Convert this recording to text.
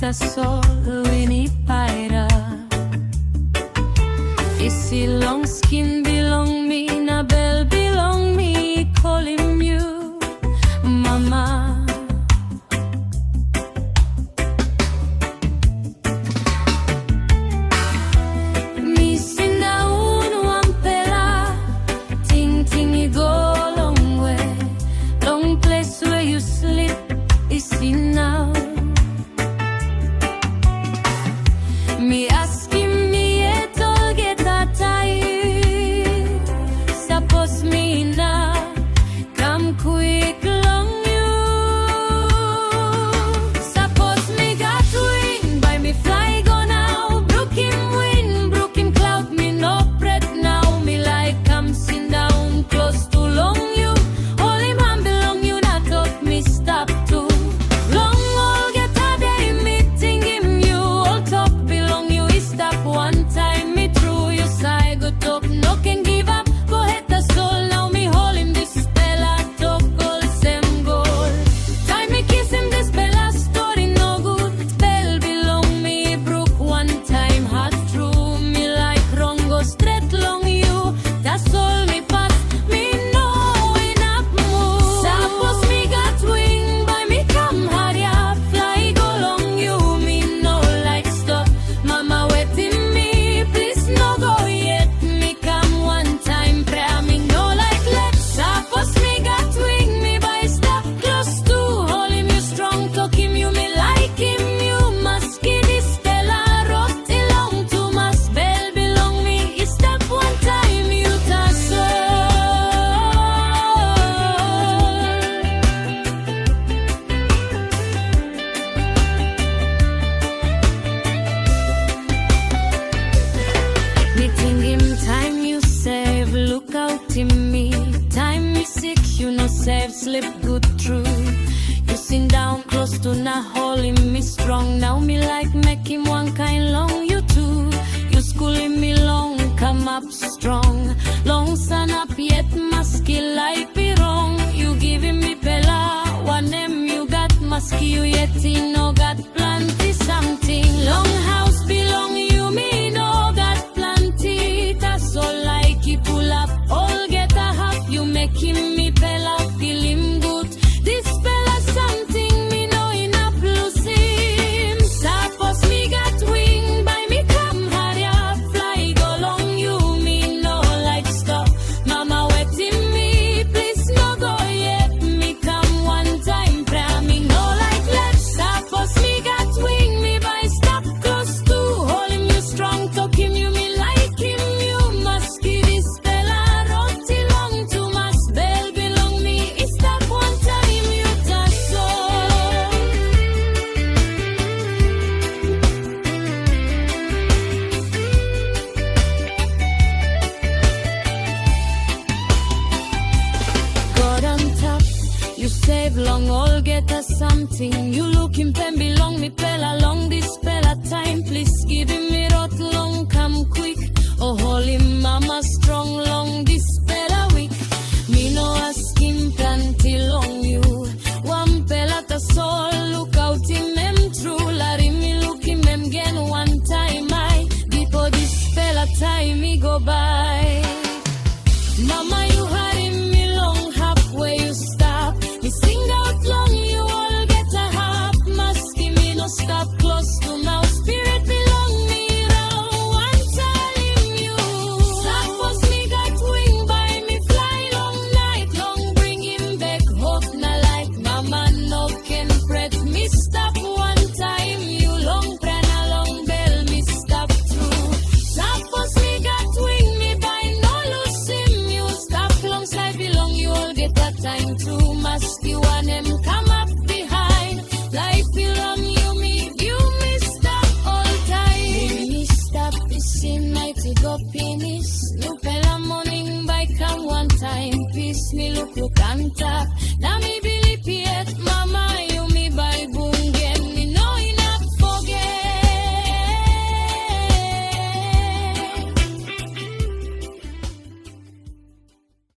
Tasol ini pairap. Isi long skin belong me, na bell belong me, kolim you, mama. Mi sindaun wanpela, tingting go longwe, long place where you sleep is now. Mi askim mi olgeta Taim, Sapos Mi come kwik long you. Sapos Mi Gat Wing, by me Flai go now. Brukim win, Brukim klaut me no pret now. Me like sindaun klostu long you. Holim belong you, not top me stap too. Long olgeta day me tingim you. All top belong you is stap one time me through you side go top no can give up. Go ahead Tasol now me Holim this spella top goal same goal. Time me kiss him this spella story no good. Spell belong me brook one time hot true. Me like wrong go straight long you. Tasol me pass me know inap move. Sapos mi gat wing by me come hurry up. Fly go long you me no like stop. Mama waiting me please no go yet. Me come one time prayer me no like let. Sapos mi gat wing me by stap klostu. Holim you strong talk him you me like him you must give this spella rot along to must bell belong me is step one time you Tasol. Me tingim time you save, look out in me. Time me sick, you no save, slip good through. You sindaun close to na Holim me strong. Now me like make him one kind long you too. You schooling me long, come up strong. Long sun up yet musky like be wrong. You giving me pela, one name you got musky you yet he no got plenty something. Long house belong you me no got plenty. Tasol like he pull up, olgeta half you make him me pela feel him good. This pela something me know inap lose him. Sapos mi gat wing by me come hurry up. Fly go long you me no like stop. Mama waiting me please no go yet. Me come one time pray me no like let. Sapos mi gat wing me by stop close to. Holim you strong talk him you me like him you must give this spella rot long to must bell belong me is stop one time you Tasol. God on top, you save long olgeta something. You looking pen belong me pella long this spella time. Please give me rot long come quick. Oh Holim mama strong long this spella week. Me no askim plenty long you. Wanpela Tasol look out him them true. Larry me look him them again one time I. Before this spella time me go by. Mama you hurry me long halfway you stop. Me sing out long you all get a half. Musky me no stop close to now. Spirit belong me round one time you. Sapos mi gat wing by me fly long night. Long bring him back hope na like. Mama no can pret me stop one time you. Long prana long bell me stop through. Sapos mi gat wing me by no lose him you. Stop long side belong you all get that time through. Musty one him come up behind. Life belong you me stop all time. Me stop is in mighty go finish. No pela morning by come one time. Peace me look antap. Now